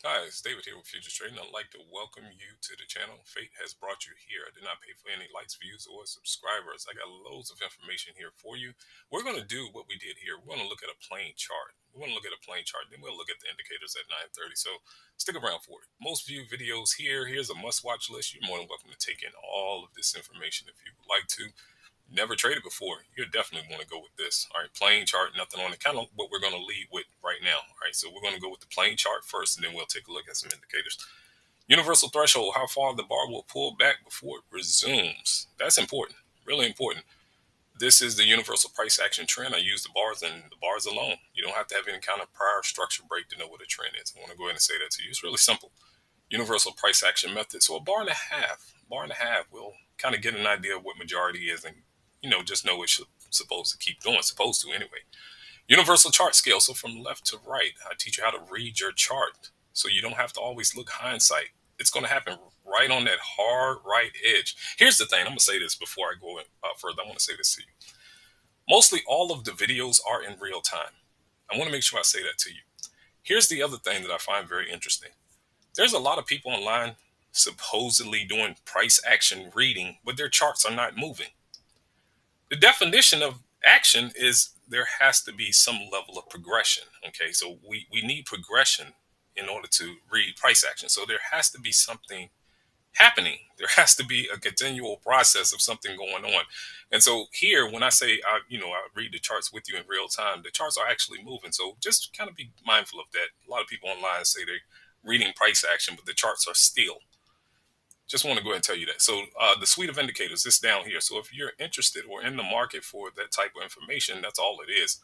Hi, it's David here with Futures Trading. I'd like to welcome you to the channel. Fate has brought you here. I did not pay for any likes, views, or subscribers. I got loads of information here for you. We're going to do what we did here. We're going to look at a plain chart. We're going to look at a plain chart, then we'll look at the indicators at 9:30. So stick around for it. Most view videos here. Here's a must-watch list. You're more than welcome to take in all of this information if you would like to. Never traded before, you definitely want to go with this. All right, plain chart, nothing on it. Kind of what we're going to lead with right now. All right, so we're going to go with the plain chart first, and then we'll take a look at some indicators. Universal threshold, how far the bar will pull back before it resumes. That's important, really important. This is the universal price action trend. I use the bars and the bars alone. You don't have to have any kind of prior structure break to know what a trend is. I want to go ahead and say that to you. It's really simple. Universal price action method. So a bar and a half will kind of get an idea of what majority is, and just know it's supposed to keep going, supposed to anyway. Universal chart scale. So from left to right, I teach you how to read your chart, so you don't have to always look hindsight. It's going to happen right on that hard right edge. Here's the thing. I'm going to say this before I go further. I want to say this to you. Mostly all of the videos are in real time. I want to make sure I say that to you. Here's the other thing that I find very interesting. There's a lot of people online supposedly doing price action reading, but their charts are not moving. The definition of action is there has to be some level of progression. Okay, so we need progression in order to read price action. So there has to be something happening. There has to be a continual process of something going on. And so here, when I say I read the charts with you in real time, the charts are actually moving. So just kind of be mindful of that. A lot of people online say they're reading price action, but the charts are still. Just want to go ahead and tell you that. So the suite of indicators is down here. So if you're interested or in the market for that type of information, that's all it is.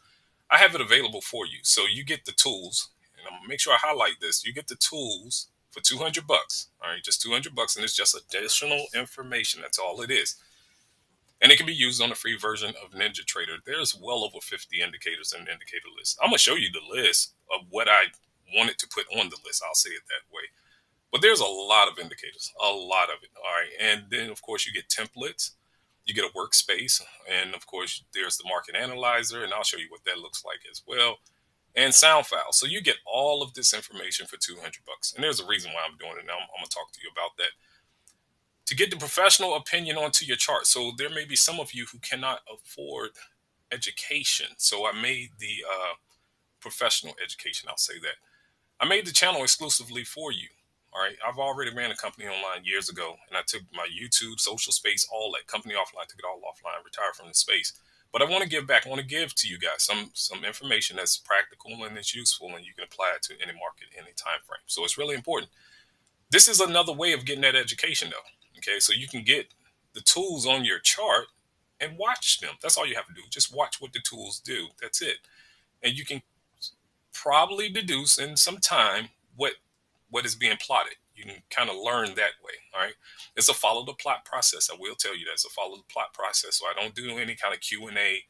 I have it available for you. So you get the tools, and I'm gonna make sure I highlight this. You get the tools for 200 bucks. All right, just 200 bucks, and it's just additional information. That's all it is. And it can be used on the free version of Ninja Trader. There's well over 50 indicators in the indicator list. I'm gonna show you the list of what I wanted to put on the list. I'll say it that way. But there's a lot of indicators, a lot of it. All right. And then, of course, you get templates, you get a workspace, and of course, there's the market analyzer, and I'll show you what that looks like as well. And Soundfiles. So you get all of this information for 200 bucks. And there's a reason why I'm doing it now. I'm going to talk to you about that. To get the professional opinion onto your chart. So there may be some of you who cannot afford education. So I made the professional education. I'll say that. I made the channel exclusively for you. All right. I've already ran a company online years ago, and I took my YouTube, social space, all that company offline, took it all offline, retired from the space. But I want to give back. I want to give to you guys some information that's practical and it's useful, and you can apply it to any market, any time frame. So it's really important. This is another way of getting that education, though. Okay, so you can get the tools on your chart and watch them. That's all you have to do. Just watch what the tools do. That's it, and you can probably deduce in some time what is being plotted. You can kind of learn that way. All right, it's a follow the plot process. I will tell you that it's a follow the plot process. So I don't do any kind of Q&A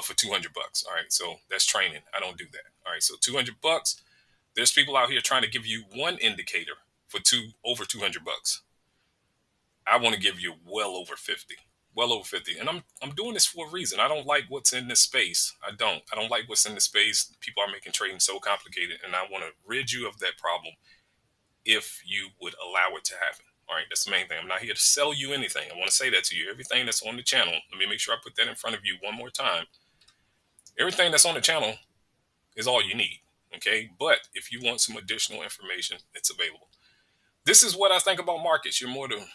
for 200 bucks. All right, so that's training. I don't do that. All right, so 200 bucks. There's people out here trying to give you one indicator for over 200 bucks. I want to give you well over 50. Well over 50. And I'm doing this for a reason. I don't like what's in this space. I don't like what's in the space. People are making trading so complicated, and I want to rid you of that problem if you would allow it to happen. All right, that's the main thing. I'm not here to sell you anything. I want to say that to you. Everything that's on the channel, let me make sure I put that in front of you one more time. Everything that's on the channel is all you need. Okay, but if you want some additional information, it's available. This is what I think about markets. You're more than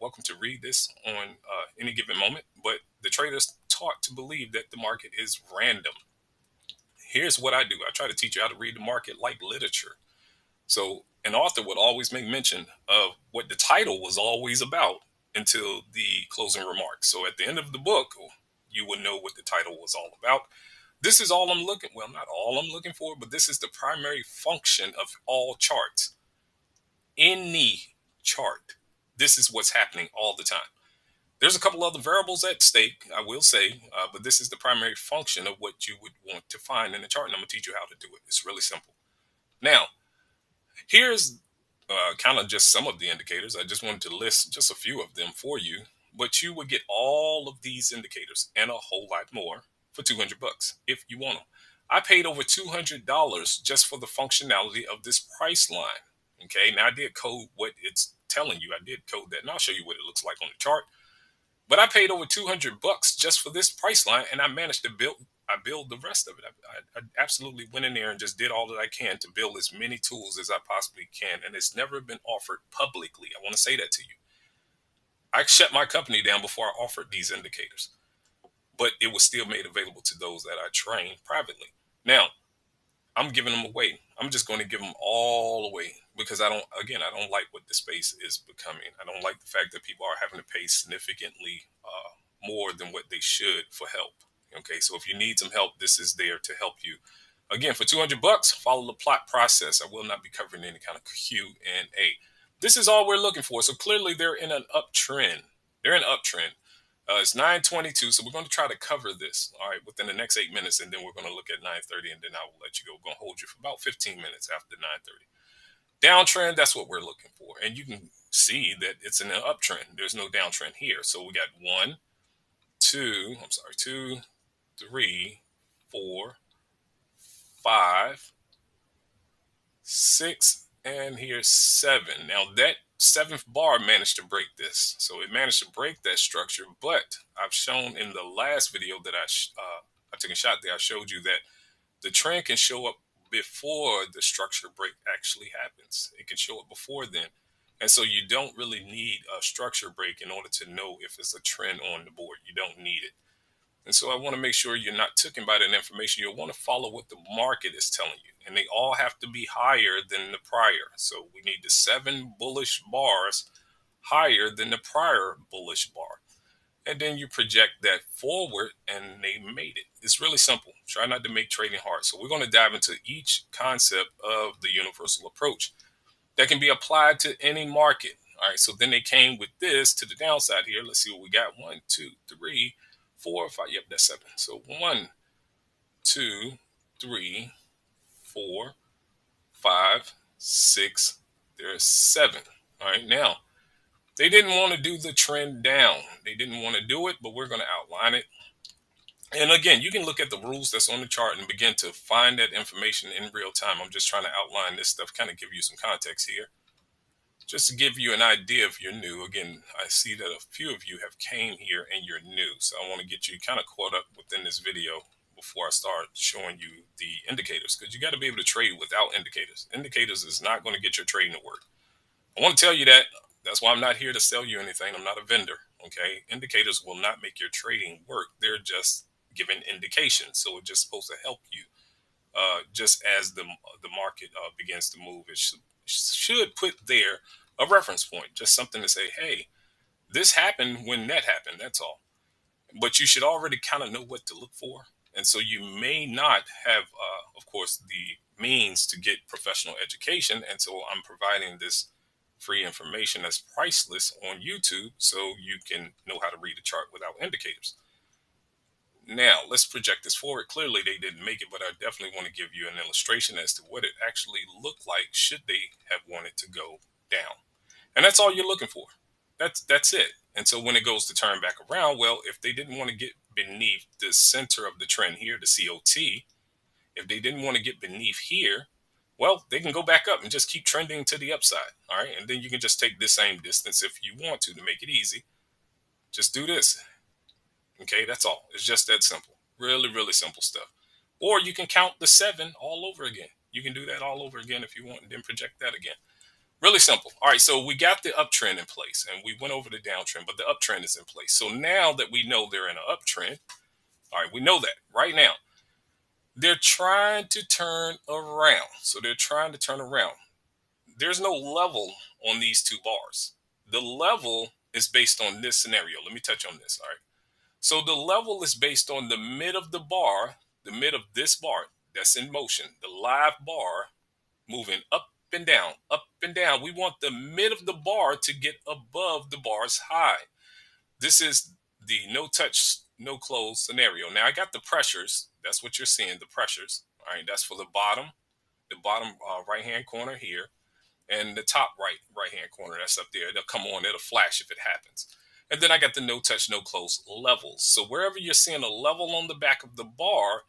welcome to read this on any given moment, but the traders taught to believe that the market is random. Here's what I do. I try to teach you how to read the market like literature. So an author would always make mention of what the title was always about until the closing remarks. So at the end of the book, you would know what the title was all about. This is all I'm looking, well, not all I'm looking for, but this is the primary function of all charts. Any chart, this is what's happening all the time. There's a couple other variables at stake, I will say, but this is the primary function of what you would want to find in the chart, and I'm going to teach you how to do it. It's really simple. Now, here's kind of just some of the indicators. I just wanted to list just a few of them for you, but you would get all of these indicators and a whole lot more for 200 bucks if you want them. I paid over $200 just for the functionality of this price line. Okay, now I did code what it's telling you. I did code that, and I'll show you what it looks like on the chart. But I paid over 200 bucks just for this price line, and I managed to build. I build the rest of it. I absolutely went in there and just did all that I can to build as many tools as I possibly can, and it's never been offered publicly. I want to say that to you. I shut my company down before I offered these indicators, but it was still made available to those that I trained privately. Now, I'm giving them away. I'm just going to give them all away because I don't like what the space is becoming. I don't like the fact that people are having to pay significantly more than what they should for help. Okay, so if you need some help, this is there to help you. Again, for 200 bucks, follow the plot process. I will not be covering any kind of Q and A. This is all we're looking for. So clearly they're in an uptrend. They're in an uptrend. It's 9:22, so we're going to try to cover this, all right, within the next 8 minutes, and then we're going to look at 9:30, and then I will let you go. We're going to hold you for about 15 minutes after 9:30. Downtrend, that's what we're looking for, and you can see that it's in an uptrend. There's no downtrend here, so we got two, three, four, five, six, and here's seven. Now that seventh bar managed to break this, so it managed to break that structure. But I've shown in the last video that I took a shot there. I showed you that the trend can show up before the structure break actually happens. It can show up before then, and so you don't really need a structure break in order to know if it's a trend on the board. You don't need it. And so I want to make sure you're not taken by that information. You'll want to follow what the market is telling you. And they all have to be higher than the prior. So we need the 7 bullish bars higher than the prior bullish bar. And then you project that forward and they made it. It's really simple. Try not to make trading hard. So we're going to dive into each concept of the universal approach that can be applied to any market. All right, so then they came with this to the downside here. Let's see what we got. 1, 2, 3, 4, 5. Yep, that's 7. So 1, 2, 3, 4, 5, 6. There's 7. All right, now they didn't want to do the trend down. They didn't want to do it, but we're going to outline it. And again, you can look at the rules that's on the chart and begin to find that information in real time. I'm just trying to outline this stuff, kind of give you some context here. Just to give you an idea if you're new. Again, I see that a few of you have came here and you're new. So I want to get you kind of caught up within this video before I start showing you the indicators, because you got to be able to trade without indicators. Indicators is not going to get your trading to work. I want to tell you that. That's why I'm not here to sell you anything. I'm not a vendor. Okay. Indicators will not make your trading work. They're just giving indications. So it's just supposed to help you. Just as the market begins to move, it should put there a reference point, just something to say, hey, this happened when that happened. That's all. But you should already kind of know what to look for. And so you may not have, of course, the means to get professional education. And so I'm providing this free information that's priceless on YouTube so you can know how to read a chart without indicators. Now, let's project this forward. Clearly, they didn't make it, but I definitely want to give you an illustration as to what it actually looked like should they have wanted to go down. And that's all you're looking for. That's it. And so when it goes to turn back around, well, if they didn't want to get beneath the center of the trend here, the COT, if they didn't want to get beneath here, well, they can go back up and just keep trending to the upside. All right. And then you can just take the same distance if you want to make it easy. Just do this. Okay, that's all. It's just that simple. Really, really simple stuff. Or you can count the 7 all over again. You can do that all over again if you want, and then project that again. Really simple. All right, so we got the uptrend in place, and we went over the downtrend, but the uptrend is in place. So now that we know they're in an uptrend, all right, we know that right now. They're trying to turn around. So they're trying to turn around. There's no level on these two bars. The level is based on this scenario. Let me touch on this, all right? So the level is based on the mid of the bar, the mid of this bar that's in motion, the live bar moving up and down, up and down. We want the mid of the bar to get above the bar's high. This is the no touch, no close scenario. Now I got the pressures. That's what you're seeing, the pressures. All right, that's for the bottom right-hand corner here. And the top right-hand corner, that's up there. It'll come on, it'll flash if it happens. And then I got the no touch, no close levels. So wherever you're seeing a level on the back of the bar,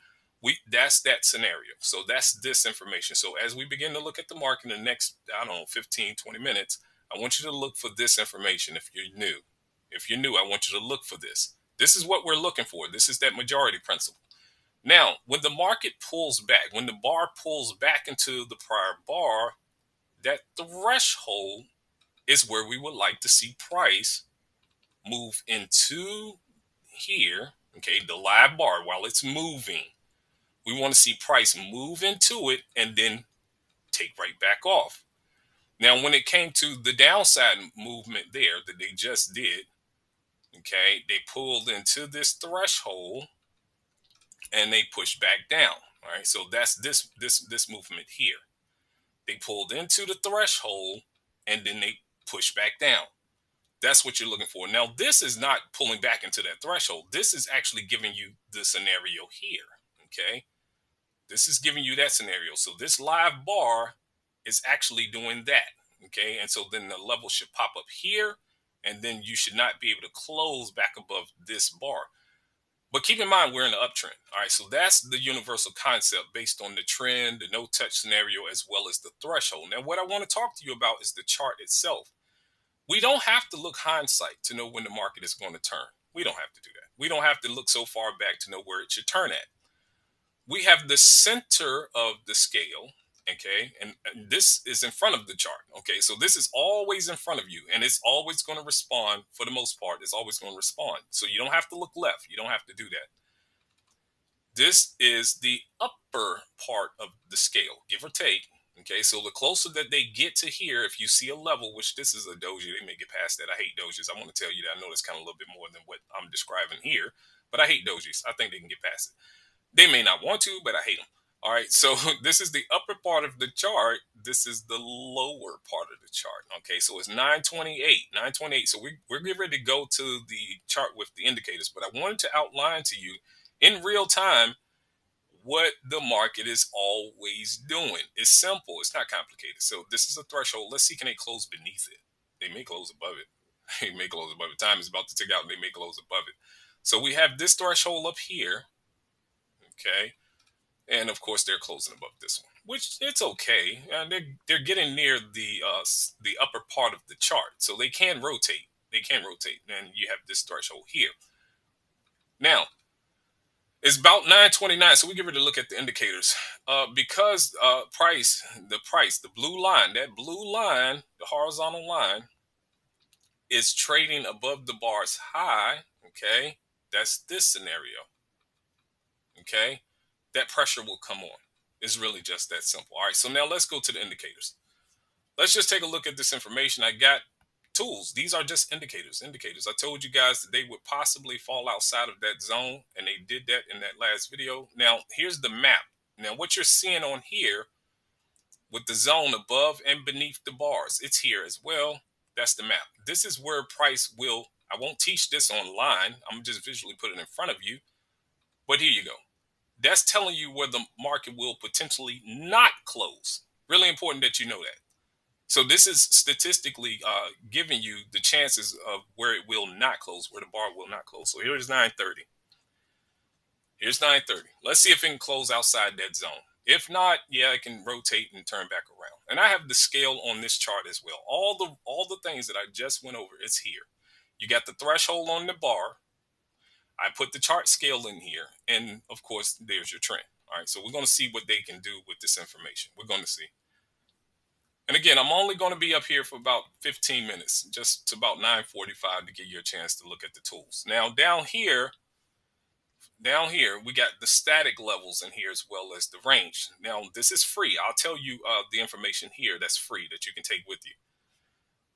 That's that scenario. So that's this information. So as we begin to look at the market in the next, I don't know, 15, 20 minutes, I want you to look for this information. If you're new, I want you to look for this. This is what we're looking for. This is that majority principle. Now, when the market pulls back, when the bar pulls back into the prior bar, that threshold is where we would like to see price move into here. Okay, the live bar while it's moving. We want to see price move into it and then take right back off. Now, when it came to the downside movement there that they just did, okay, they pulled into this threshold and they pushed back down. All right, so that's this movement here. They pulled into the threshold and then they pushed back down. That's what you're looking for. Now, this is not pulling back into that threshold. This is actually giving you the scenario here. Okay, this is giving you that scenario. So this live bar is actually doing that. Okay, and so then the level should pop up here, and then you should not be able to close back above this bar. But keep in mind, we're in the uptrend. All right, so that's the universal concept based on the trend, the no touch scenario, as well as the threshold. Now, what I want to talk to you about is the chart itself. We don't have to look hindsight to know when the market is going to turn. We don't have to do that. We don't have to look so far back to know where it should turn at. We have the center of the scale, okay, and this is in front of the chart. Okay, so this is always in front of you, and it's always going to respond. For the most part, it's always going to respond, so you don't have to look left. You don't have to do that. This is the upper part of the scale, give or take. Okay, so the closer that they get to here, if you see a level, which this is a doji, they may get past that. I hate dojis. I want to tell you that. I know it's kind of a little bit more than what I'm describing here, but I hate dojis. I think they can get past it. They may not want to, but I hate them. All right, so this is the upper part of the chart. This is the lower part of the chart. Okay, so it's 928, 928. So we're getting ready to go to the chart with the indicators, but I wanted to outline to you in real time what the market is always doing. It's simple. It's not complicated. So this is a threshold. Let's see, can they close beneath it? They may close above it. They may close above it. Time is about to tick out and they may close above it. So we have this threshold up here. Okay, and of course they're closing above this one, which it's okay. And they're getting near the upper part of the chart, so they can rotate. They can rotate, and you have this threshold here. Now it's about 929, so we get ready to look at the indicators because the blue line, that blue line, the horizontal line, is trading above the bar's high. Okay, that's this scenario. Okay, that pressure will come on. It's really just that simple. All right, so now let's go to the indicators. Let's just take a look at this information. I got tools. These are just indicators. I told you guys that they would possibly fall outside of that zone, and they did that in that last video. Now, here's the map. Now, what you're seeing on here with the zone above and beneath the bars, it's here as well. That's the map. This is where price will, I won't teach this online. I'm just visually put it in front of you. But here you go. That's telling you where the market will potentially not close. Really important that you know that. So this is statistically giving you the chances of where it will not close, where the bar will not close. So here's 930. Here's 930. Let's see if it can close outside that zone. If not, yeah, it can rotate and turn back around. And I have the scale on this chart as well. All the things that I just went over, it's here. You got the threshold on the bar. I put the chart scale in here, and of course, there's your trend. All right, so we're going to see what they can do with this information. We're going to see. And again, I'm only going to be up here for about 15 minutes, just to about 9:45 to give you a chance to look at the tools. Now, down here, we got the static levels in here as well as the range. Now, this is free. I'll tell you the information here that's free that you can take with you.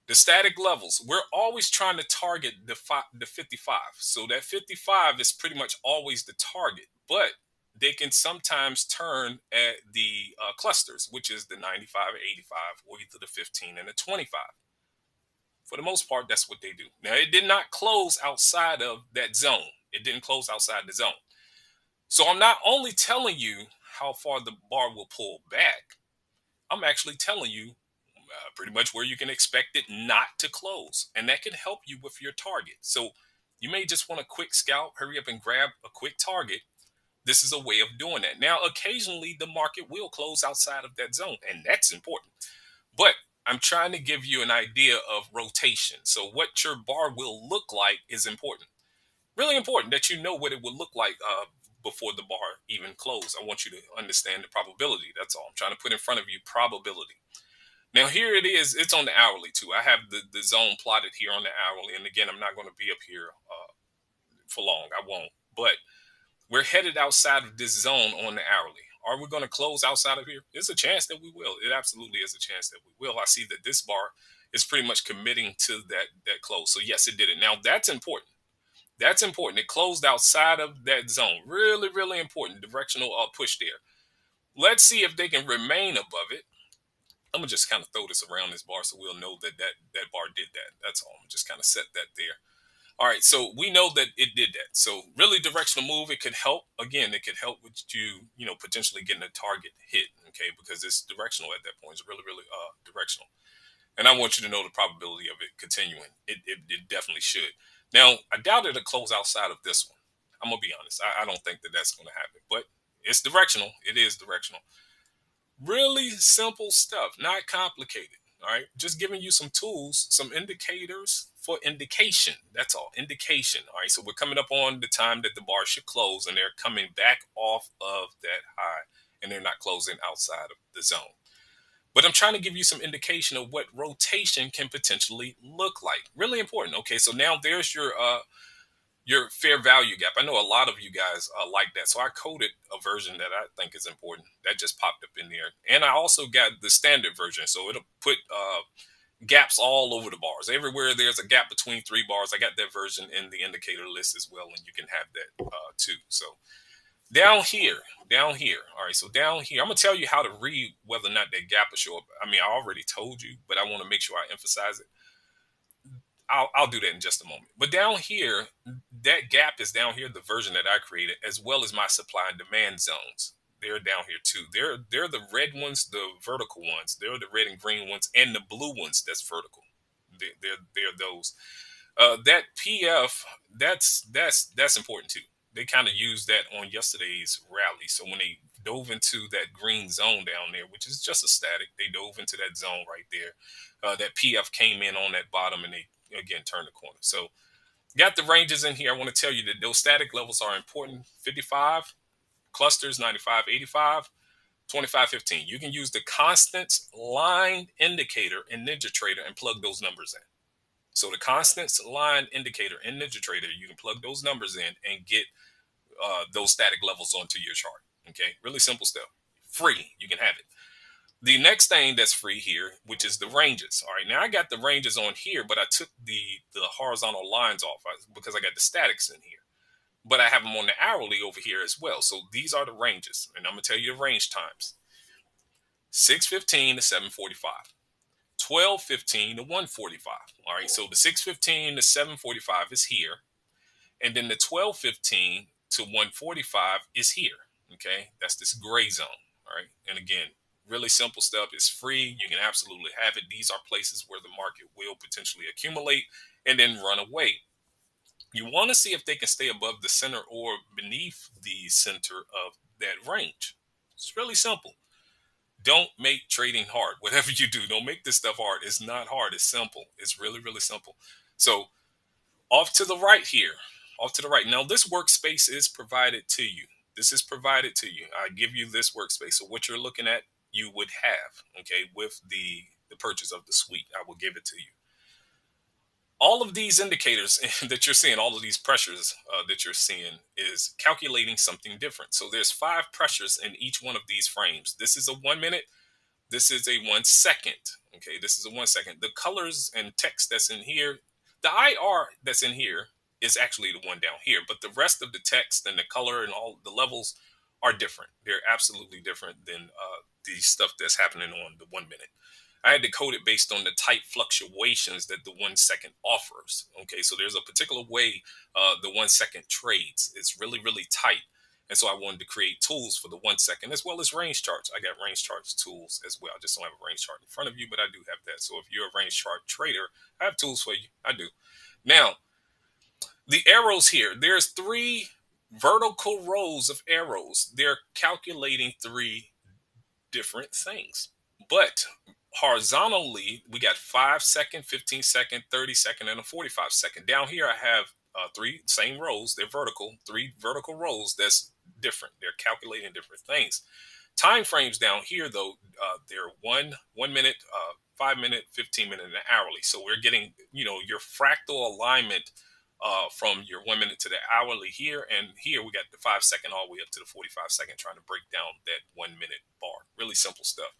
The static levels, we're always trying to target the 55. So that 55 is pretty much always the target, but they can sometimes turn at the clusters, which is the 95, 85, or either the 15 and the 25. For the most part, that's what they do. Now, it did not close outside of that zone. It didn't close outside the zone. So I'm not only telling you how far the bar will pull back, I'm actually telling you pretty much where you can expect it not to close. And that can help you with your target. So you may just want a quick scalp, hurry up and grab a quick target. This is a way of doing that. Now, occasionally the market will close outside of that zone, and that's important. But I'm trying to give you an idea of rotation. So what your bar will look like is important. Really important that you know what it will look like before the bar even closed. I want you to understand the probability. That's all. I'm trying to put in front of you probability. Now here it is. It's on the hourly too. I have the zone plotted here on the hourly. And again, I'm not going to be up here for long. I won't. But we're headed outside of this zone on the hourly. Are we going to close outside of here? There's a chance that we will. It absolutely is a chance that we will. I see that this bar is pretty much committing to that close. So yes, it did it. Now that's important. That's important. It closed outside of that zone. Really, really important. Directional push there. Let's see if they can remain above it. I'm gonna just kind of throw this around this bar so we'll know that bar did that. That's all. I'm just kind of set that there. All right, so we know that it did that. So really directional move, it could help. Again, it could help with you potentially getting a target hit, okay, because it's directional at that point. It's really, really directional. And I want you to know the probability of it continuing. It definitely should. Now, I doubt it'll close outside of this one. I'm going to be honest. I don't think that that's going to happen, but it's directional. It is directional. Really simple stuff, not complicated. All right. Just giving you some tools, some indicators for indication. That's all. Indication. All right. So we're coming up on the time that the bar should close, and they're coming back off of that high, and they're not closing outside of the zone. But I'm trying to give you some indication of what rotation can potentially look like. Really important. Okay. So now there's your fair value gap. I know a lot of you guys like that. So I coded a version that I think is important. That just popped up in there. And I also got the standard version. So it'll put gaps all over the bars. Everywhere there's a gap between three bars, I got that version in the indicator list as well. And you can have that too. So down here. All right. So down here, I'm going to tell you how to read whether or not that gap will show up. I mean, I already told you, but I want to make sure I emphasize it. I'll do that in just a moment. But down here, that gap is down here, the version that I created, as well as my supply and demand zones. They're down here too. They're the red ones, the vertical ones. They're the red and green ones, and the blue ones that's vertical. They're those. That PF, that's important too. They kind of used that on yesterday's rally. So when they dove into that green zone down there, which is just a static, they dove into that zone right there. That PF came in on that bottom, and they again turn the corner. So got the ranges in here. I want to tell you that those static levels are important. 55 clusters, 95, 85, 25, 15. You can use the constants line indicator in NinjaTrader and plug those numbers in. So the constants line indicator in NinjaTrader, you can plug those numbers in and get those static levels onto your chart. Okay, really simple stuff. Free, you can have it. The next thing that's free here, which is the ranges. All right, now I got the ranges on here, but I took the horizontal lines off because I got the statics in here. But I have them on the hourly over here as well. So these are the ranges, and I'm gonna tell you the range times: 6:15 to 7:45, 12:15 to 1:45. All right, so the 6:15 to 7:45 is here, and then the 12:15 to 1:45 is here. Okay, that's this gray zone. All right, and again, really simple stuff. It's free. You can absolutely have it. These are places where the market will potentially accumulate and then run away. You want to see if they can stay above the center or beneath the center of that range. It's really simple. Don't make trading hard. Whatever you do, don't make this stuff hard. It's not hard. It's simple. It's really, really simple. So off to the right here, off to the right. Now this workspace is provided to you. This is provided to you. I give you this workspace. So what you're looking at, you would have, okay, with the purchase of the suite. I will give it to you. All of these indicators that you're seeing, all of these pressures that you're seeing is calculating something different. So there's 5 pressures in each one of these frames. This is a 1 minute. This is a 1 second. Okay, this is a 1 second. The colors and text that's in here, the IR that's in here is actually the one down here, but the rest of the text and the color and all the levels are different. They're absolutely different than the stuff that's happening on the 1 minute. I had to code it based on the tight fluctuations that the 1 second offers. Okay, so there's a particular way the 1 second trades. It's really, really tight. And so I wanted to create tools for the 1 second as well as range charts. I got range charts tools as well. I just don't have a range chart in front of you, but I do have that. So if you're a range chart trader, I have tools for you. I do. Now, the arrows here, there's 3 Vertical rows of arrows, they're calculating three different things. But horizontally, we got 5 second, 15 second, 30 second, and a 45 second. Down here, I have three same rows. They're vertical, three vertical rows. That's different. They're calculating different things. Time frames down here, though, they're 1 minute, 5 minute, 15 minute, and hourly. So we're getting, your fractal alignment from your 1 minute to the hourly here. And here we got the 5 second all the way up to the 45 second, trying to break down that 1 minute bar. Really simple stuff.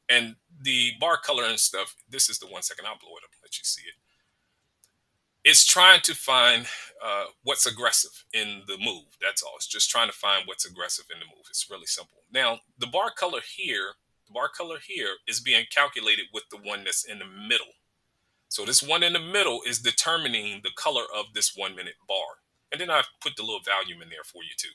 And the bar color and stuff, this is the 1 second. I'll blow it up and let you see it. It's trying to find what's aggressive in the move. That's all. It's just trying to find what's aggressive in the move. It's really simple. Now, the bar color here is being calculated with the one that's in the middle. So this one in the middle is determining the color of this 1 minute bar. And then I put the little volume in there for you too.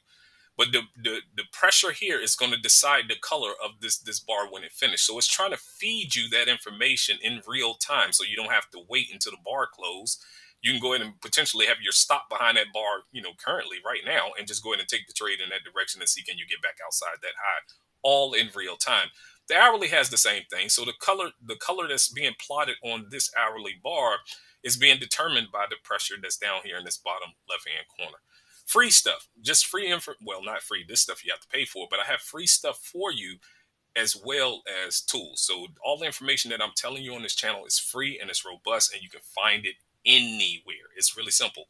But the pressure here is going to decide the color of this bar when it finishes. So it's trying to feed you that information in real time, so you don't have to wait until the bar closes. You can go ahead and potentially have your stop behind that bar, currently right now, and just go ahead and take the trade in that direction and see can you get back outside that high, all in real time. The hourly has the same thing. So the color that's being plotted on this hourly bar is being determined by the pressure that's down here in this bottom left hand corner. Free stuff, just free info. Well, not free. This stuff you have to pay for, but I have free stuff for you as well as tools. So all the information that I'm telling you on this channel is free and it's robust, and you can find it anywhere. It's really simple.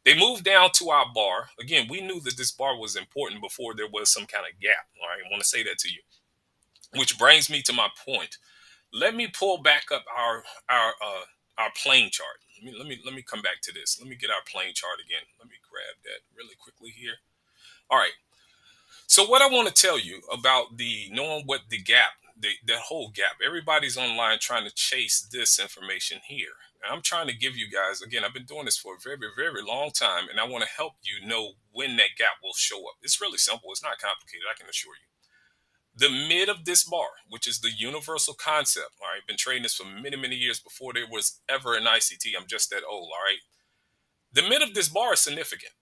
They moved down to our bar. Again, we knew that this bar was important before there was some kind of gap. All right, I want to say that to you, which brings me to my point. Let me pull back up our plane chart. Let me come back to this. Let me get our plane chart again. Let me grab that really quickly here. All right. So what I want to tell you about the knowing what the gap, the whole gap. Everybody's online trying to chase this information here. And I'm trying to give you guys, again, I've been doing this for a very, very long time, and I want to help you know when that gap will show up. It's really simple. It's not complicated, I can assure you. The mid of this bar, which is the universal concept, all right, been trading this for many, many years before there was ever an ICT. I'm just that old, all right. The mid of this bar is significant.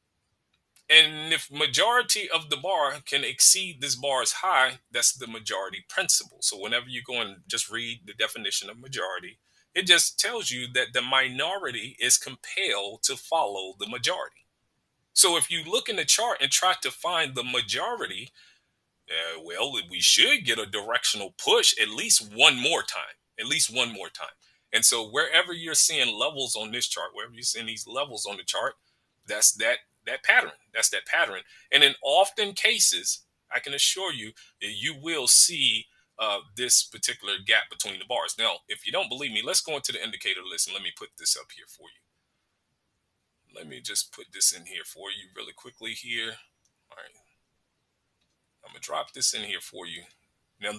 And if majority of the bar can exceed this bar's high, that's the majority principle. So whenever you go and just read the definition of majority, it just tells you that the minority is compelled to follow the majority. So if you look in the chart and try to find the majority, well, we should get a directional push at least one more time, at least one more time. And so wherever you're seeing levels on this chart, wherever you're seeing these levels on the chart, that's that pattern. That's that pattern. And in often cases, I can assure you that you will see this particular gap between the bars. Now, if you don't believe me, let's go into the indicator list and let me put this up here for you. Let me just put this in here for you really quickly here. All right. I'm going to drop this in here for you. Now,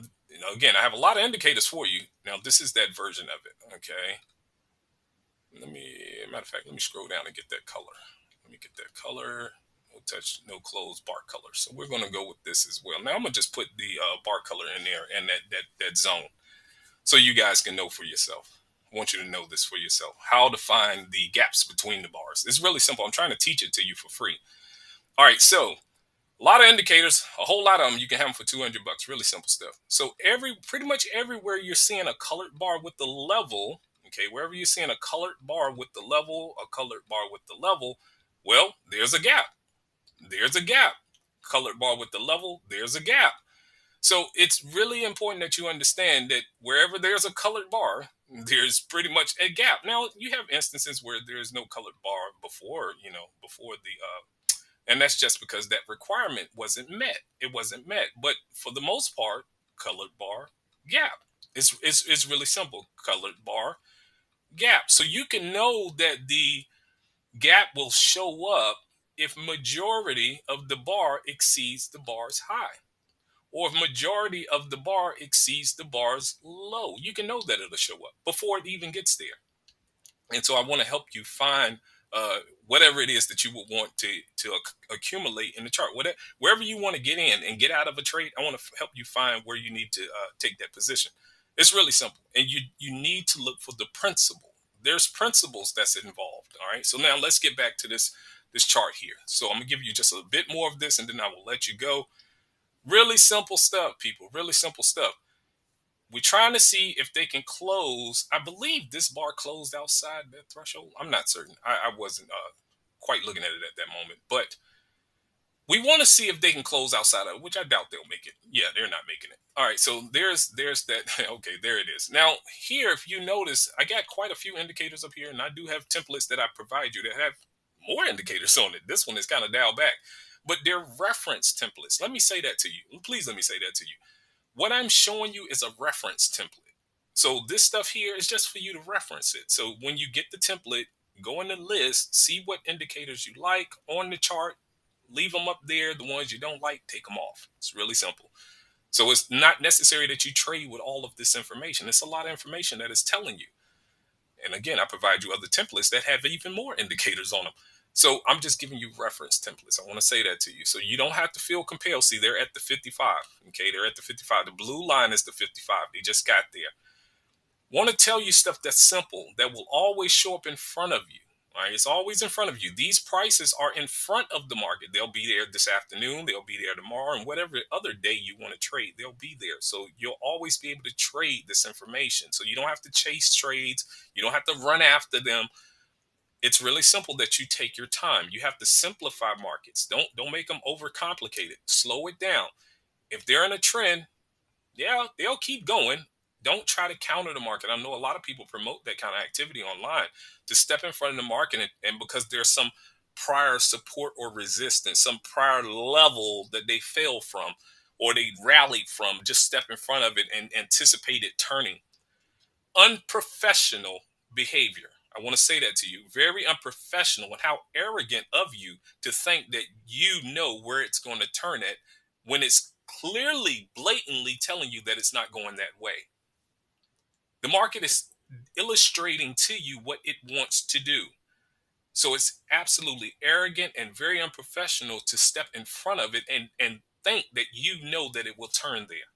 again, I have a lot of indicators for you. Now, this is that version of it. Okay. Matter of fact, let me scroll down and get that color. Let me get that color. No touch, no close, bar color. So we're going to go with this as well. Now I'm going to just put the bar color in there and that zone, so you guys can know for yourself. I want you to know this for yourself, how to find the gaps between the bars. It's really simple. I'm trying to teach it to you for free. All right, so a lot of indicators, a whole lot of them. You can have them for $200. Really simple stuff. So pretty much everywhere you're seeing a colored bar with the level, okay, wherever you're seeing a colored bar with the level, a colored bar with the level, well, there's a gap. There's a gap. Colored bar with the level, there's a gap. So it's really important that you understand that wherever there's a colored bar, there's pretty much a gap. Now, you have instances where there's no colored bar before and that's just because that requirement wasn't met. It wasn't met. But for the most part, colored bar, gap. It's really simple. Colored bar, gap. So you can know that the gap will show up if majority of the bar exceeds the bar's high, or if majority of the bar exceeds the bar's low. You can know that it'll show up before it even gets there. And so I want to help you find whatever it is that you would want to accumulate in the chart. Wherever you want to get in and get out of a trade, I want to help you find where you need to take that position. It's really simple. And you need to look for the principle. There's principles that's involved. All right. So now let's get back to this this chart here. So I'm gonna give you just a bit more of this, and then I will let you go. Really simple stuff, people. Really simple stuff. We're trying to see if they can close. I believe this bar closed outside that threshold. I'm not certain. I wasn't quite looking at it at that moment, but we want to see if they can close outside of it, which I doubt they'll make it. Yeah, they're not making it. All right, so there's that. Okay, there it is. Now here, if you notice, I got quite a few indicators up here, and I do have templates that I provide you that have more indicators on it. This one is kind of dialed back, but they're reference templates. Let me say that to you. Please let me say that to you. What I'm showing you is a reference template. So this stuff here is just for you to reference it. So when you get the template, go in the list, see what indicators you like on the chart, leave them up there. The ones you don't like, take them off. It's really simple. So it's not necessary that you trade with all of this information. It's a lot of information that is telling you. And again, I provide you other templates that have even more indicators on them. So I'm just giving you reference templates. I want to say that to you. So you don't have to feel compelled. See, they're at the 55. Okay, they're at the 55. The blue line is the 55. They just got there. Want to tell you stuff that's simple that will always show up in front of you. All right, it's always in front of you. These prices are in front of the market. They'll be there this afternoon. They'll be there tomorrow, and whatever other day you want to trade, they'll be there. So you'll always be able to trade this information. So you don't have to chase trades. You don't have to run after them. It's really simple that you take your time. You have to simplify markets. Don't make them overcomplicated. Slow it down. If they're in a trend, yeah, they'll keep going. Don't try to counter the market. I know a lot of people promote that kind of activity online to step in front of the market, and because there's some prior support or resistance, some prior level that they fell from or they rallied from, just step in front of it and anticipate it turning. Unprofessional behavior. I want to say that to you. Very unprofessional, and how arrogant of you to think that you know where it's going to turn at when it's clearly, blatantly telling you that it's not going that way. The market is illustrating to you what it wants to do. So it's absolutely arrogant and very unprofessional to step in front of it and think that you know that it will turn there.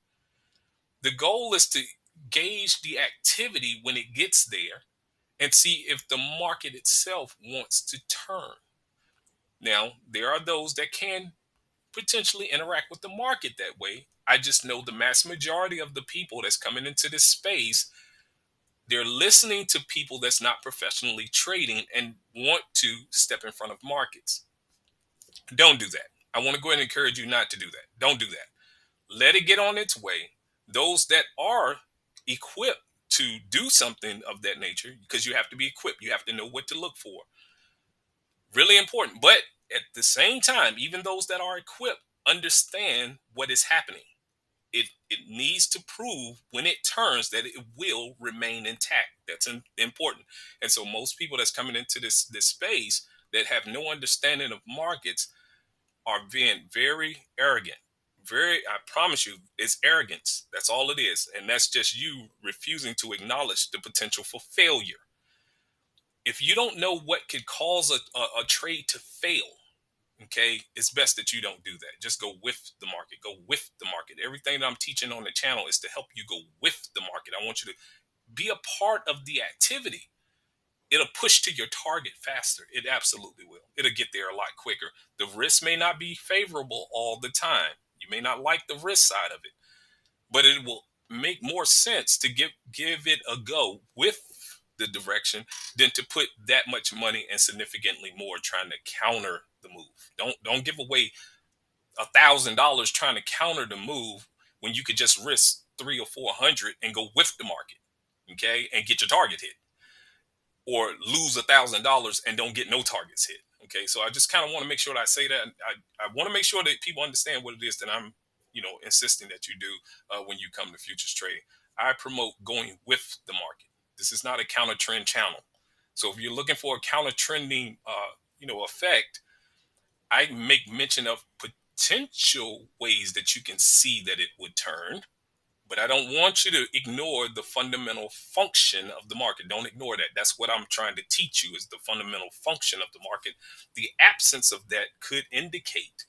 The goal is to gauge the activity when it gets there and see if the market itself wants to turn. Now, there are those that can potentially interact with the market that way. I just know the mass majority of the people that's coming into this space, they're listening to people that's not professionally trading and want to step in front of markets. Don't do that. I want to go ahead and encourage you not to do that. Don't do that. Let it get on its way. Those that are equipped to do something of that nature, because you have to be equipped, you have to know what to look for. Really important. But at the same time, even those that are equipped understand what is happening. It needs to prove when it turns that it will remain intact. That's important. And so most people that's coming into this space that have no understanding of markets are being very arrogant. I promise you, it's arrogance. That's all it is. And that's just you refusing to acknowledge the potential for failure. If you don't know what could cause a trade to fail, okay, it's best that you don't do that. Just go with the market. Go with the market. Everything that I'm teaching on the channel is to help you go with the market. I want you to be a part of the activity. It'll push to your target faster. It absolutely will. It'll get there a lot quicker. The risk may not be favorable all the time. You may not like the risk side of it, but it will make more sense to give it a go with the direction than to put that much money and significantly more trying to counter the move. Don't give away $1,000 trying to counter the move when you could just risk 300 or 400 and go with the market, okay, and get your target hit, or lose $1,000 and don't get no targets hit. Okay, so I just kind of want to make sure that I say that. I want to make sure that people understand what it is that I'm, insisting that you do when you come to futures trading. I promote going with the market. This is not a counter trend channel. So if you're looking for a counter trending, effect, I make mention of potential ways that you can see that it would turn. But I don't want you to ignore the fundamental function of the market. Don't ignore that. That's what I'm trying to teach you, is the fundamental function of the market. The absence of that could indicate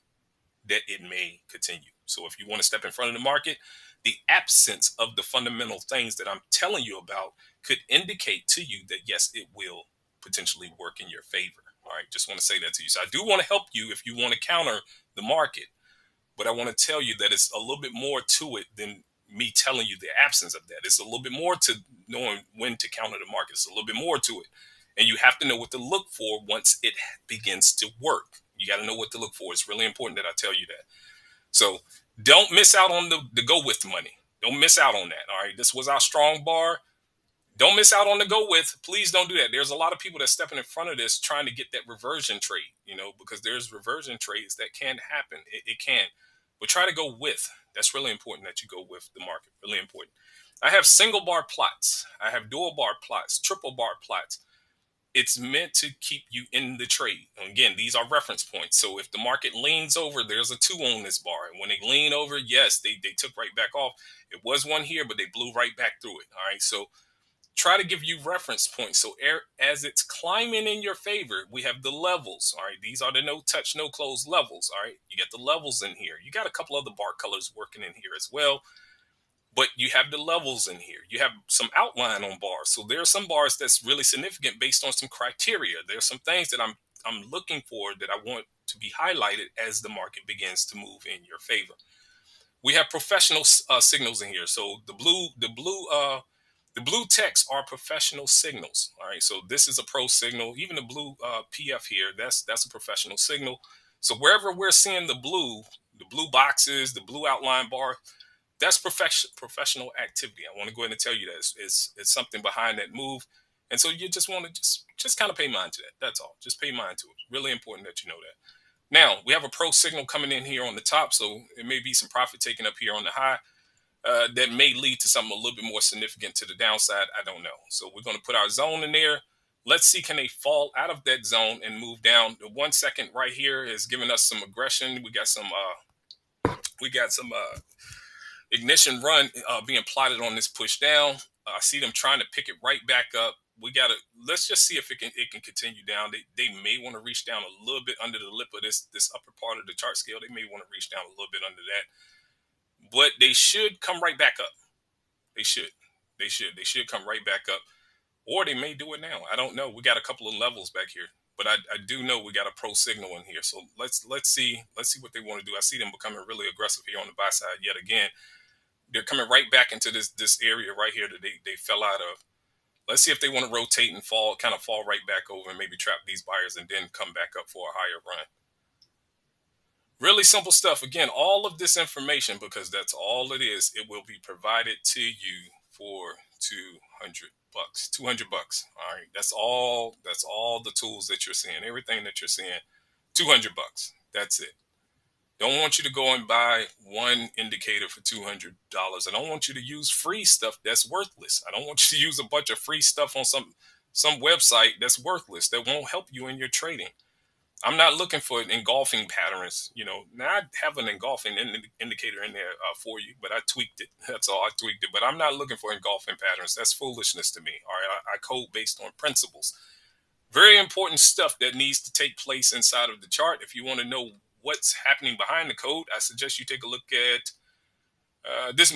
that it may continue. So if you want to step in front of the market, the absence of the fundamental things that I'm telling you about could indicate to you that, yes, it will potentially work in your favor. All right, just want to say that to you. So I do want to help you if you want to counter the market, but I want to tell you that it's a little bit more to it than me telling you the absence of that. It's a little bit more to knowing when to counter the market. It's a little bit more to it. And you have to know what to look for once it begins to work. You got to know what to look for. It's really important that I tell you that. So don't miss out on the go with money. Don't miss out on that. All right. This was our strong bar. Don't miss out on the go with. Please don't do that. There's a lot of people that's stepping in front of this trying to get that reversion trade, because there's reversion trades that can happen. It can. But try to go with. That's really important that you go with the market. Really important. I have single bar plots. I have dual bar plots, triple bar plots. It's meant to keep you in the trade. And again, these are reference points. So if the market leans over, there's a 2 on this bar. And when they lean over, yes, they took right back off. It was one here, but they blew right back through it. All right. So try to give you reference points. So as it's climbing in your favor, we have the levels. All right. These are the no touch, no close levels. All right. You get the levels in here. You got a couple other bar colors working in here as well. But you have the levels in here. You have some outline on bars. So there are some bars that's really significant based on some criteria. There's some things that I'm looking for that I want to be highlighted as the market begins to move in your favor. We have professional signals in here. So the blue text are professional signals. All right. So this is a pro signal. Even the blue PF here, that's a professional signal. So wherever we're seeing the blue boxes, the blue outline bar, that's professional activity. I want to go ahead and tell you that it's something behind that move. And so you just want to just kind of pay mind to that. That's all. Just pay mind to it. Really important that you know that. Now we have a pro signal coming in here on the top. So it may be some profit taken up here on the high. That may lead to something a little bit more significant to the downside. I don't know. So we're going to put our zone in there. Let's see, can they fall out of that zone and move down? The 1 second right here is giving us some aggression. We got some ignition run being plotted on this push down. I see them trying to pick it right back up. Let's just see if it can continue down. They may want to reach down a little bit under the lip of this upper part of the chart scale. They may want to reach down a little bit under that. But they should come right back up. They should come right back up. Or they may do it now. I don't know. We got a couple of levels back here. But I do know we got a pro signal in here. So let's see what they want to do. I see them becoming really aggressive here on the buy side yet again. They're coming right back into this area right here that they fell out of. Let's see if they want to rotate and fall right back over and maybe trap these buyers and then come back up for a higher run. Really simple stuff. Again, all of this information, because that's all it is, it will be provided to you for $200. $200. All right. That's all the tools that you're seeing. Everything that you're seeing. $200. That's it. Don't want you to go and buy one indicator for $200. I don't want you to use free stuff that's worthless. I don't want you to use a bunch of free stuff on some website that's worthless, that won't help you in your trading. I'm not looking for engulfing patterns. Now I have an engulfing indicator in there for you, but I tweaked it. That's all. I tweaked it. But I'm not looking for engulfing patterns. That's foolishness to me. All right. I code based on principles. Very important stuff that needs to take place inside of the chart. If you want to know what's happening behind the code, I suggest you take a look at this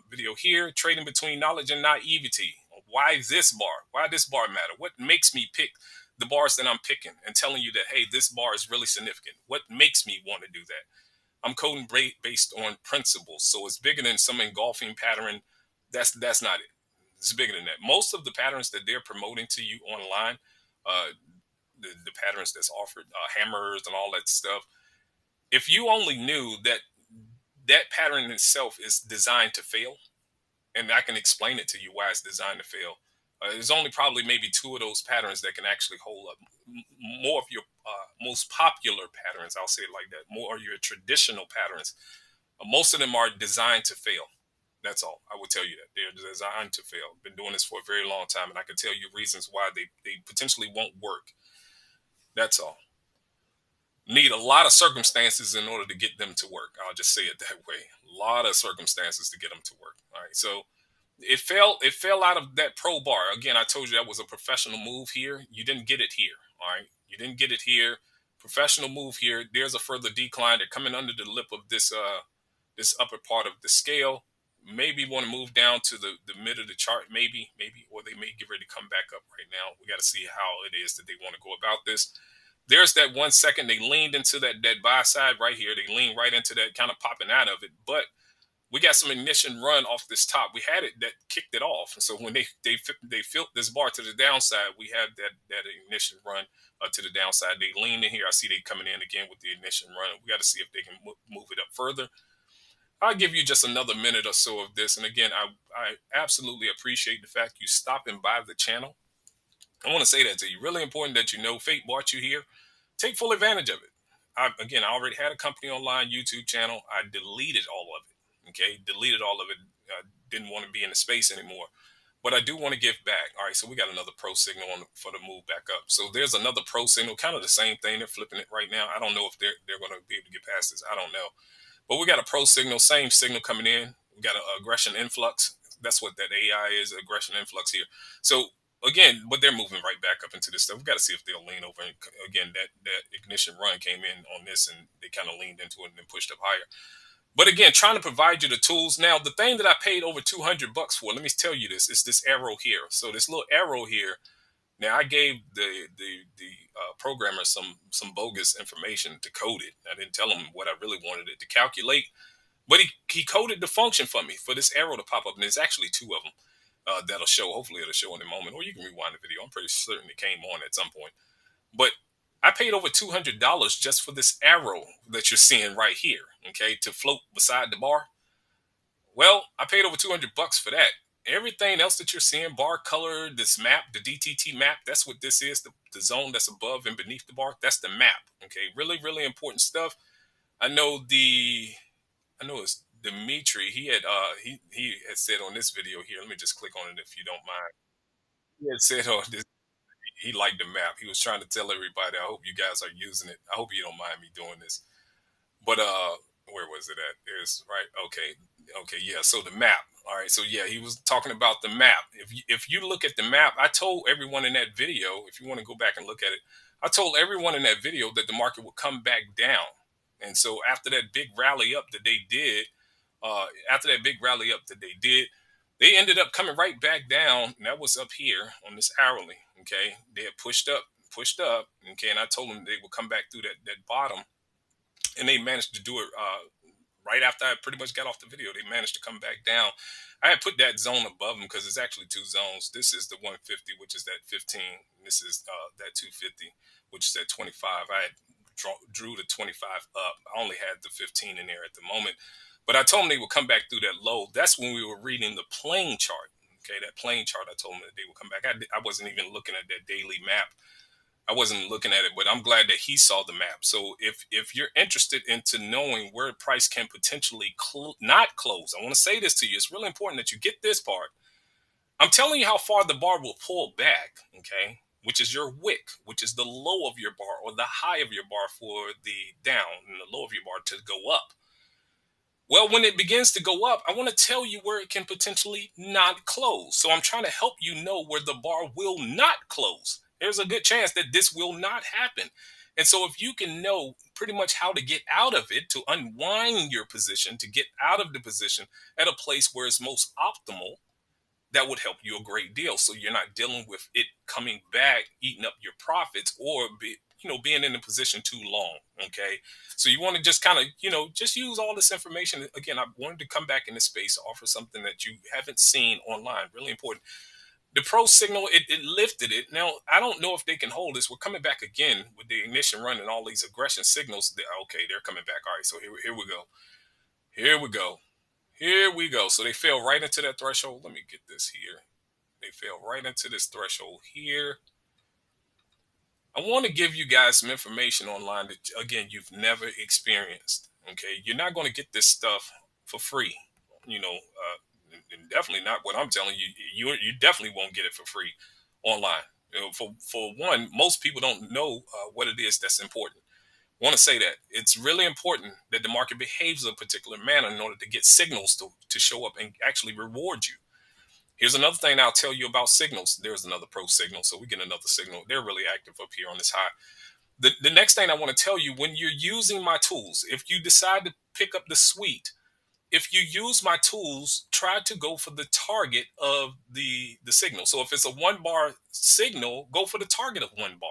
video here, trading between knowledge and naivety. Why this bar? Why this bar matter? What makes me pick the bars that I'm picking and telling you that, hey, this bar is really significant? What makes me want to do that? I'm coding based on principles. So it's bigger than some engulfing pattern. That's not it. It's bigger than that. Most of the patterns that they're promoting to you online, the patterns that's offered, hammers and all that stuff, if you only knew that pattern itself is designed to fail, and I can explain it to you why it's designed to fail, there's only probably maybe 2 of those patterns that can actually hold up. More of your most popular patterns, I'll say it like that, more of your traditional patterns, most of them are designed to fail. That's all. I will tell you that they're designed to fail. Been doing this for a very long time, and I can tell you reasons why they potentially won't work. That's all. Need a lot of circumstances in order to get them to work. I'll just say it that way. A lot of circumstances to get them to work. All right. So it fell out of that pro bar. Again, I told you that was a professional move here. You didn't get it here. All right. You didn't get it here. Professional move here. There's a further decline. They're coming under the lip of this upper part of the scale. maybe want to move down to the mid of the chart, maybe, or they may get ready to come back up right now. We got to see how it is that they want to go about this. There's that 1 second they leaned into that buy side right here. They leaned right into that, kind of popping out of it. But we got some ignition run off this top. We had it that kicked it off. And so when they filled this bar to the downside, we had that ignition run to the downside. They leaned in here. I see they coming in again with the ignition run. We got to see if they can move it up further. I'll give you just another minute or so of this. And again, I absolutely appreciate the fact you stopping by the channel. I want to say that to you. Really important that you know Fate brought you here. Take full advantage of it. Again, I already had a company online YouTube channel. I deleted all of it. Okay, deleted all of it. I didn't want to be in the space anymore. But I do want to give back. All right, so we got another pro signal for the move back up. So there's another pro signal, kind of the same thing. They're flipping it right now. I don't know if they're going to be able to get past this. I don't know. But we got a pro signal, same signal coming in. We got an aggression influx. That's what that AI is, aggression influx here. So again, but they're moving right back up into this stuff. We got to see if they'll lean over. And again, that ignition run came in on this, and they kind of leaned into it and then pushed up higher. But again, trying to provide you the tools. Now, the thing that I paid over $200 for, let me tell you this, is this arrow here. So this little arrow here. Now, I gave the programmer some bogus information to code it. I didn't tell him what I really wanted it to calculate, but he coded the function for me for this arrow to pop up, and there's actually two of them that'll show. Hopefully, it'll show in a moment, or you can rewind the video. I'm pretty certain it came on at some point. But I paid over $200 just for this arrow that you're seeing right here, okay, to float beside the bar. Well, I paid over $200 for that. Everything else that you're seeing, bar color, this map, the DTT map, that's what this is. The zone that's above and beneath the bar, that's the map. Okay, really, really important stuff. I know it's Dimitri. He had said on this video here. Let me just click on it if you don't mind. He had said on this he liked the map. He was trying to tell everybody, I hope you guys are using it. I hope you don't mind me doing this. But where was it at? There's right. Okay, yeah. So the map. All right. So yeah, he was talking about the map. If you look at the map, I told everyone in that video, if you want to go back and look at it, I told everyone in that video that the market would come back down. And so after that big rally up that they did, they ended up coming right back down. And that was up here on this hourly. Okay, they had pushed up. Okay, and I told them they would come back through that bottom, and they managed to do it right after I pretty much got off the video. They managed to come back down. I had put that zone above them because it's actually two zones. This is the 150, which is that 15. And this is that 250, which is that 25. I had drew the 25 up. I only had the 15 in there at the moment. But I told them they would come back through that low. That's when we were reading the plane chart. Okay, that plane chart, I told them that they would come back. I wasn't even looking at that daily map. I wasn't looking at it, but I'm glad that he saw the map. So if you're interested into knowing where price can potentially not close, I want to say this to you. It's really important that you get this part. I'm telling you how far the bar will pull back, okay, which is your wick, which is the low of your bar or the high of your bar for the down and the low of your bar to go up. Well, when it begins to go up, I want to tell you where it can potentially not close. So I'm trying to help you know where the bar will not close. There's a good chance that this will not happen. And so if you can know pretty much how to get out of it, to unwind your position, to get out of the position at a place where it's most optimal, that would help you a great deal. So you're not dealing with it coming back, eating up your profits, or being in a position too long. Okay. So you want to just kind of, just use all this information. Again, I wanted to come back in this space, offer something that you haven't seen online. Really important. The pro signal, it lifted it. Now, I don't know if they can hold this. We're coming back again with the ignition run and all these aggression signals. Okay, they're coming back. All right, so here we go. Here we go. Here we go. So they fell right into that threshold. Let me get this here. They fell right into this threshold here. I want to give you guys some information online that, again, you've never experienced. Okay, you're not going to get this stuff for free. And definitely not what I'm telling you. You definitely won't get it for free online. For one, most people don't know what it is that's important. I want to say that it's really important that the market behaves a particular manner in order to get signals to show up and actually reward you. Here's another thing I'll tell you about signals. There's another pro signal. So we get another signal. They're really active up here on this high. The next thing I want to tell you, when you're using my tools, if you decide to pick up the suite, if you use my tools, try to go for the target of the signal. So if it's a 1 bar signal, go for the target of 1 bar.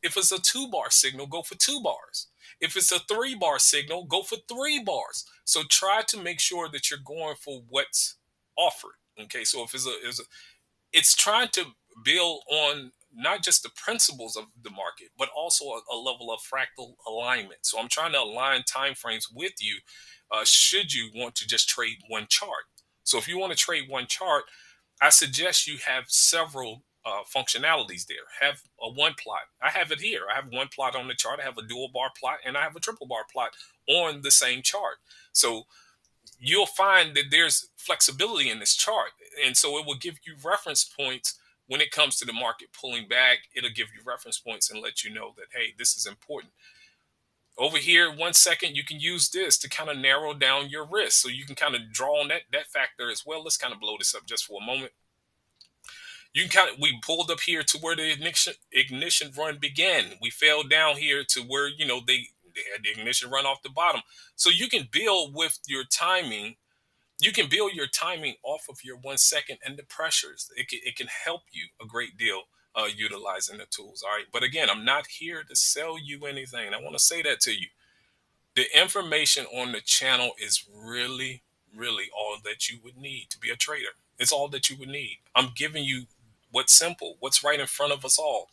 If it's a 2 bar signal, go for 2 bars. If it's a 3 bar signal, go for 3 bars. So try to make sure that you're going for what's offered. Okay, so if it's trying to build on not just the principles of the market, but also a level of fractal alignment. So I'm trying to align timeframes with you. Should you want to just trade one chart? So if you want to trade one chart, I suggest you have several functionalities there. Have a one plot. I have it here. I have one plot on the chart. I have a dual bar plot, and I have a triple bar plot on the same chart. So you'll find that there's flexibility in this chart. And so it will give you reference points when it comes to the market pulling back. It'll give you reference points and let you know that, hey, this is important. Over here, 1 second, you can use this to kind of narrow down your risk. So you can kind of draw on that factor as well. Let's kind of blow this up just for a moment. You can kind of, we pulled up here to where the ignition run began. We fell down here to where, they had the ignition run off the bottom. So you can build with your timing. You can build your timing off of your 1 second and the pressures. It can help you a great deal utilizing the tools. All right. But again, I'm not here to sell you anything. I want to say that to you. The information on the channel is really, really all that you would need to be a trader. It's all that you would need. I'm giving you what's simple, what's right in front of us all.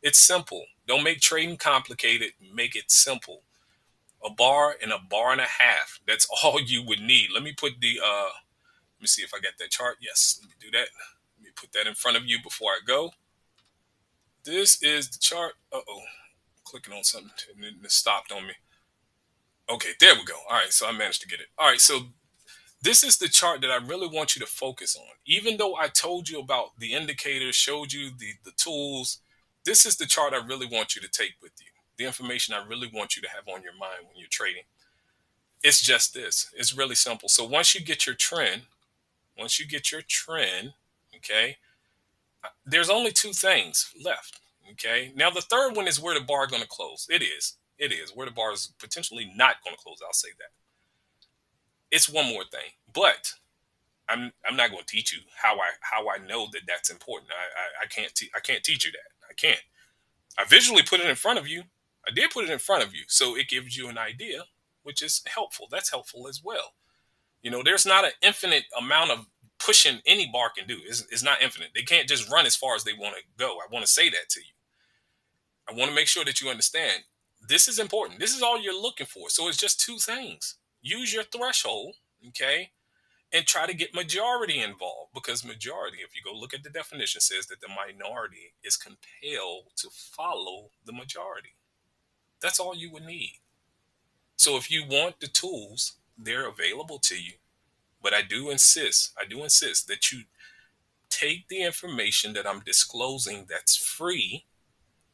It's simple. Don't make trading complicated. Make it simple. A bar and a bar and a half. That's all you would need. Let me put let me see if I got that chart. Yes, let me do that. Let me put that in front of you before I go. This is the chart. Uh-oh. Clicking on something and it stopped on me. Okay, there we go. All right, so I managed to get it. All right, so this is the chart that I really want you to focus on. Even though I told you about the indicators, showed you the tools, this is the chart I really want you to take with you. The information I really want you to have on your mind when you're trading. It's just this. It's really simple. So once you get your trend, okay, there's only two things left. Okay. Now the third one is where the bar is going to close. It is. It is where the bar is potentially not going to close. I'll say that. It's one more thing, but I'm not going to teach you how I know that that's important. I can't teach you that. I can't. I visually put it in front of you. I did put it in front of you, so it gives you an idea, which is helpful. That's helpful as well. There's not an infinite amount of pushing any bar can do. It's not infinite. They can't just run as far as they want to go. I want to say that to you. I want to make sure that you understand this is important. This is all you're looking for. So it's just two things. Use your threshold, okay, and try to get majority involved, because majority, if you go look at the definition, says that the minority is compelled to follow the majority. That's all you would need. So if you want the tools, they're available to you. But I do insist that you take the information that I'm disclosing that's free,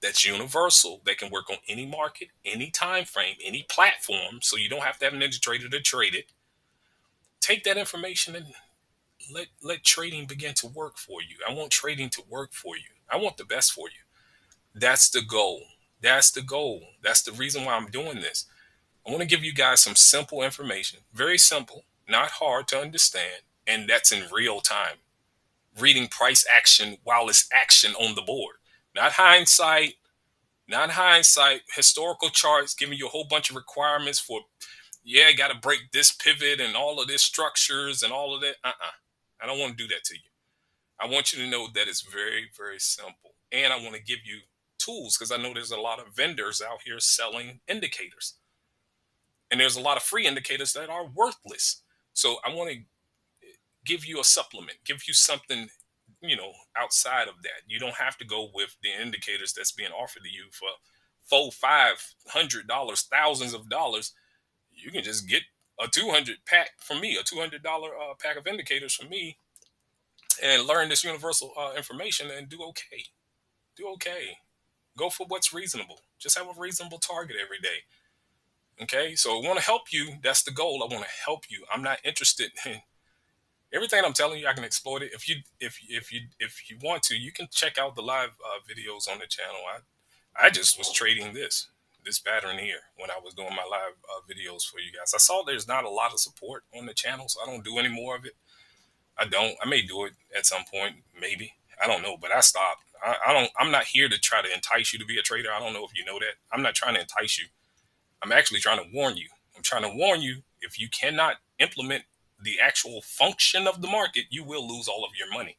that's universal, that can work on any market, any time frame, any platform, so you don't have to have an trader to trade it. Take that information and let trading begin to work for you. I want trading to work for you. I want the best for you. That's the goal. That's the goal. That's the reason why I'm doing this. I want to give you guys some simple information, very simple, not hard to understand, and that's in real time. Reading price action while it's action on the board, not hindsight, historical charts giving you a whole bunch of requirements for, yeah, I got to break this pivot and all of this structures and all of that. I don't want to do that to you. I want you to know that it's very, very simple. And I want to give you tools, because I know there's a lot of vendors out here selling indicators. And there's a lot of free indicators that are worthless. So I want to give you a supplement, give you something, outside of that. You don't have to go with the indicators that's being offered to you for $400, $500, thousands of dollars. You can just get a 200 pack from me, a $200 pack of indicators from me, and learn this universal information and do okay. Do okay. Go for what's reasonable. Just have a reasonable target every day. Okay, so I want to help you. That's the goal. I want to help you. I'm not interested in everything I'm telling you. I can exploit it. If you want to, you can check out the live videos on the channel. I just was trading this. this pattern here when I was doing my live videos for you guys. I saw there's not a lot of support on the channel, so I don't do any more of it. I don't. I may do it at some point, maybe. I don't know, but I stopped. I don't. I'm not here to try to entice you to be a trader. I don't know if you know that. I'm not trying to entice you. I'm actually trying to warn you. I'm trying to warn you, if you cannot implement the actual function of the market, you will lose all of your money.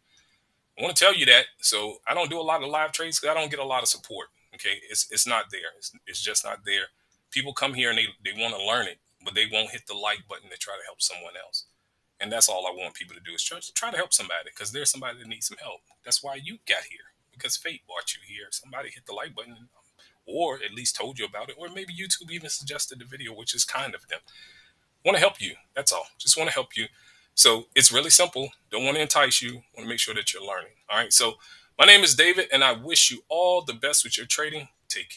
I want to tell you that. So I don't do a lot of live trades because I don't get a lot of support. Okay, it's not there. It's just not there. People come here and they want to learn it, but they won't hit the like button to try to help someone else. And that's all I want people to do is try to help somebody, because there's somebody that needs some help. That's why you got here, because fate brought you here. Somebody hit the like button, or at least told you about it, or maybe YouTube even suggested the video, which is kind of them. Want to help you. That's all. Just want to help you. So it's really simple. Don't want to entice you. Want to make sure that you're learning. All right. So my name is David, and I wish you all the best with your trading. Take care.